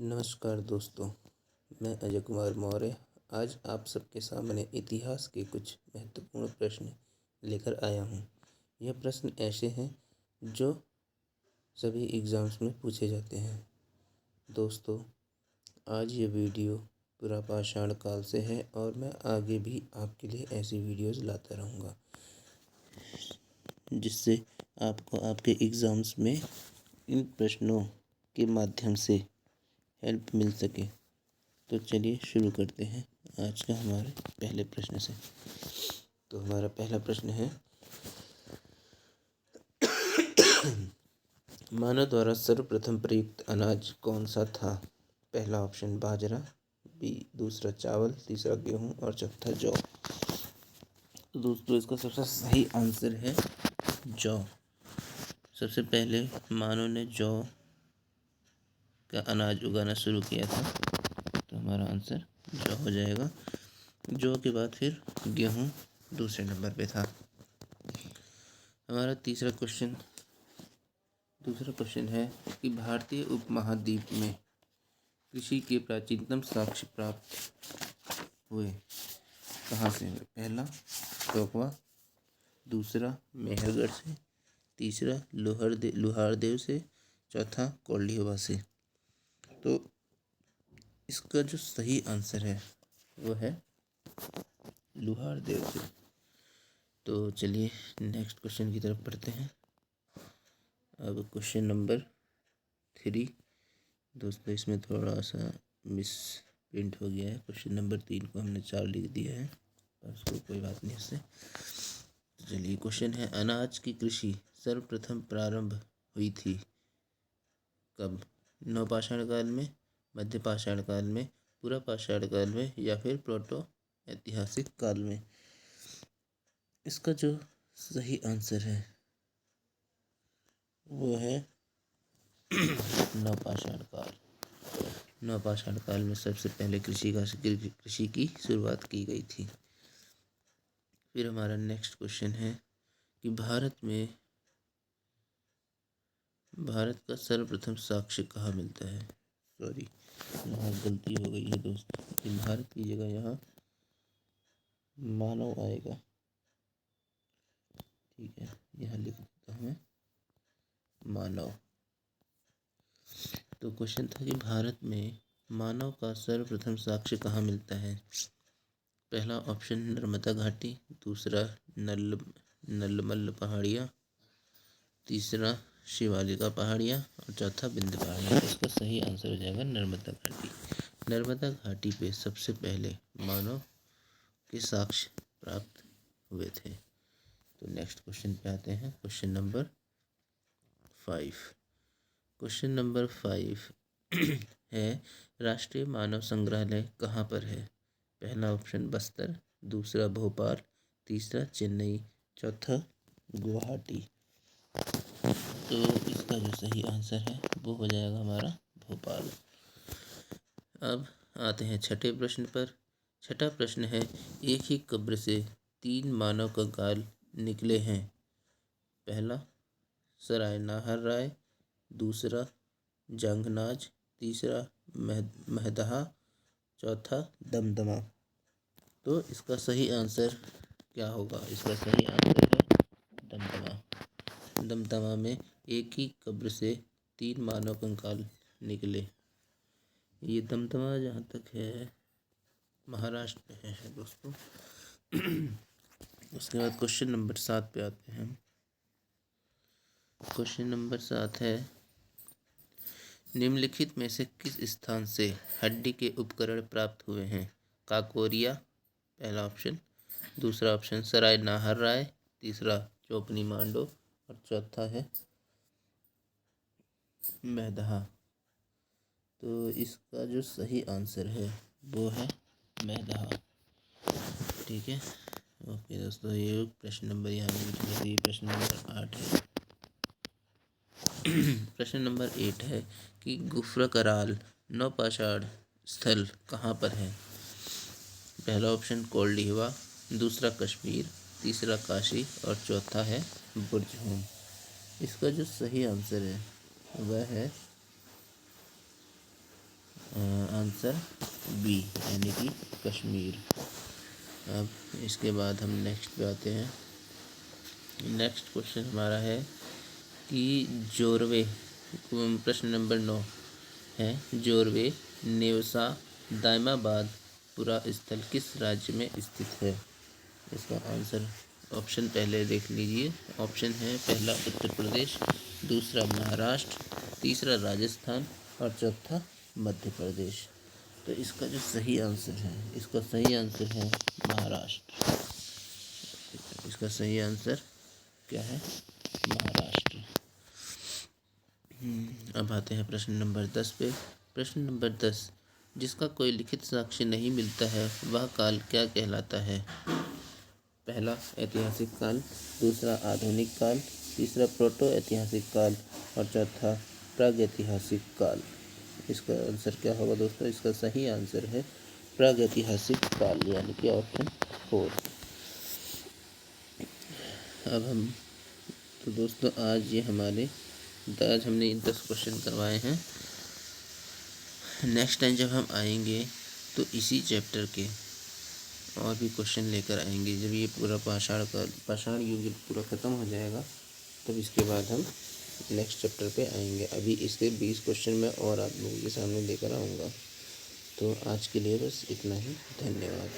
नमस्कार दोस्तों, मैं अजय कुमार मौर्य आज आप सबके सामने इतिहास के कुछ महत्वपूर्ण प्रश्न लेकर आया हूँ। यह प्रश्न ऐसे हैं जो सभी एग्ज़ाम्स में पूछे जाते हैं। दोस्तों, आज ये वीडियो पूरा पाषाण काल से है और मैं आगे भी आपके लिए ऐसी वीडियोज़ लाता रहूँगा जिससे आपको आपके एग्ज़ाम्स में इन प्रश्नों के माध्यम से हेल्प मिल सके। तो चलिए शुरू करते हैं आज का हमारे पहले प्रश्न से। तो हमारा पहला प्रश्न है, मानव द्वारा सर्वप्रथम प्रयुक्त अनाज कौन सा था? पहला ऑप्शन बाजरा, दूसरा चावल, तीसरा गेहूं और चौथा जौ। तो दोस्तों, इसका सबसे सही आंसर है जौ। सबसे पहले मानव ने जौ का अनाज उगाना शुरू किया था, तो हमारा आंसर जौ हो जाएगा। जौ के बाद फिर गेहूं दूसरे नंबर पे था। हमारा दूसरा क्वेश्चन है कि भारतीय उपमहाद्वीप में कृषि के प्राचीनतम साक्ष्य प्राप्त हुए कहाँ से? पहला टोकवा, दूसरा मेहरगढ़ से, तीसरा लोहारदेव से, चौथा कोल्डिहवा से। तो इसका जो सही आंसर है वो है लोहारदेव से। तो चलिए नेक्स्ट क्वेश्चन की तरफ बढ़ते हैं। अब क्वेश्चन नंबर 3। दोस्तों, इसमें थोड़ा सा मिस प्रिंट हो गया है। क्वेश्चन नंबर 3 को हमने 4 लिख दिया है, पर उसको कोई बात नहीं इससे। तो चलिए, क्वेश्चन है, अनाज की कृषि सर्वप्रथम प्रारंभ हुई थी कब? नवपाषाण काल में, मध्य पाषाण काल में, पूरा पाषाण काल में या फिर प्रोटो ऐतिहासिक काल में? इसका जो सही आंसर है वो है नवपाषाण काल। नवपाषाण काल में सबसे पहले कृषि की शुरुआत की गई थी। फिर हमारा नेक्स्ट क्वेश्चन है कि भारत का सर्वप्रथम साक्ष्य कहाँ मिलता है? सॉरी, यहाँ गलती हो गई है दोस्तों, कि भारत की जगह यहाँ मानव आएगा। ठीक है, यहाँ लिख देता हूँ मानव। तो क्वेश्चन था कि भारत में मानव का सर्वप्रथम साक्ष्य कहाँ मिलता है? पहला ऑप्शन नर्मदा घाटी, दूसरा नल्लमल पहाड़ियाँ, तीसरा शिवालिका पहाड़ियाँ और चौथा विंध्य पहाड़ियाँ। इसका सही आंसर हो जाएगा नर्मदा घाटी। नर्मदा घाटी पे सबसे पहले मानव के साक्ष्य प्राप्त हुए थे। तो नेक्स्ट क्वेश्चन पे आते हैं, क्वेश्चन नंबर 5। क्वेश्चन नंबर 5 है, राष्ट्रीय मानव संग्रहालय कहाँ पर है? पहला ऑप्शन बस्तर, दूसरा भोपाल, तीसरा चेन्नई, चौथा गुवाहाटी। तो इसका जो सही आंसर है वो हो जाएगा हमारा भोपाल। अब आते हैं छठे प्रश्न पर। छठा प्रश्न है, एक ही कब्र से 3 मानव कंकाल निकले हैं। पहला सराय नाहर राय, दूसरा जंगनाज, तीसरा महदहा, चौथा दमदमा। तो इसका सही आंसर क्या होगा? इसका सही आंसर है दमदमा। दमदमा में एक ही कब्र से 3 मानव कंकाल निकले। ये दमदमा जहाँ तक है महाराष्ट्र में है दोस्तों। उसके बाद क्वेश्चन नंबर 7 पे आते हैं। क्वेश्चन नंबर 7 है, निम्नलिखित में से किस स्थान से हड्डी के उपकरण प्राप्त हुए हैं? काकोरिया पहला ऑप्शन, दूसरा ऑप्शन सराय नाहर राय, तीसरा चोपनी मांडो और चौथा है मैदहा। तो इसका जो सही आंसर है वो है मैदहा। ठीक है, ओके दोस्तों, ये प्रश्न नंबर यहाँ प्रश्न नंबर 8 है। प्रश्न नंबर 8 है कि गुफ्रकराल नवपाषाण स्थल कहाँ पर है? पहला ऑप्शन कोल्डिहवा, दूसरा कश्मीर, तीसरा काशी और चौथा है बुरजहूम। इसका जो सही आंसर है वह है आंसर बी यानी कि कश्मीर। अब इसके बाद हम नेक्स्ट पे आते हैं। नेक्स्ट क्वेश्चन हमारा है कि जोरवे, प्रश्न नंबर 9 है, जोरवे नेवसा दायमाबाद पुरा स्थल किस राज्य में स्थित है? इसका आंसर ऑप्शन पहले देख लीजिए। ऑप्शन है पहला उत्तर प्रदेश, दूसरा महाराष्ट्र, तीसरा राजस्थान और चौथा मध्य प्रदेश। तो इसका जो सही आंसर है, इसका सही आंसर है महाराष्ट्र। इसका सही आंसर क्या है? महाराष्ट्र। अब आते हैं प्रश्न नंबर 10 पे। प्रश्न नंबर 10, जिसका कोई लिखित साक्ष्य नहीं मिलता है वह काल क्या कहलाता है? पहला ऐतिहासिक काल, दूसरा आधुनिक काल, तीसरा प्रोटो ऐतिहासिक काल और चौथा प्रागैतिहासिक काल। इसका आंसर क्या होगा दोस्तों? इसका सही आंसर है प्रागैतिहासिक काल यानी कि ऑप्शन 4। अब हम तो दोस्तों आज हमने 10 क्वेश्चन करवाए हैं। नेक्स्ट टाइम जब हम आएंगे तो इसी चैप्टर के और भी क्वेश्चन लेकर आएंगे। जब ये पूरा पाषाण युग पूरा ख़त्म हो जाएगा तब इसके बाद हम नेक्स्ट चैप्टर पे आएंगे। अभी इसके 20 क्वेश्चन मैं और आप लोगों के सामने लेकर आऊँगा। तो आज के लिए बस इतना ही। धन्यवाद।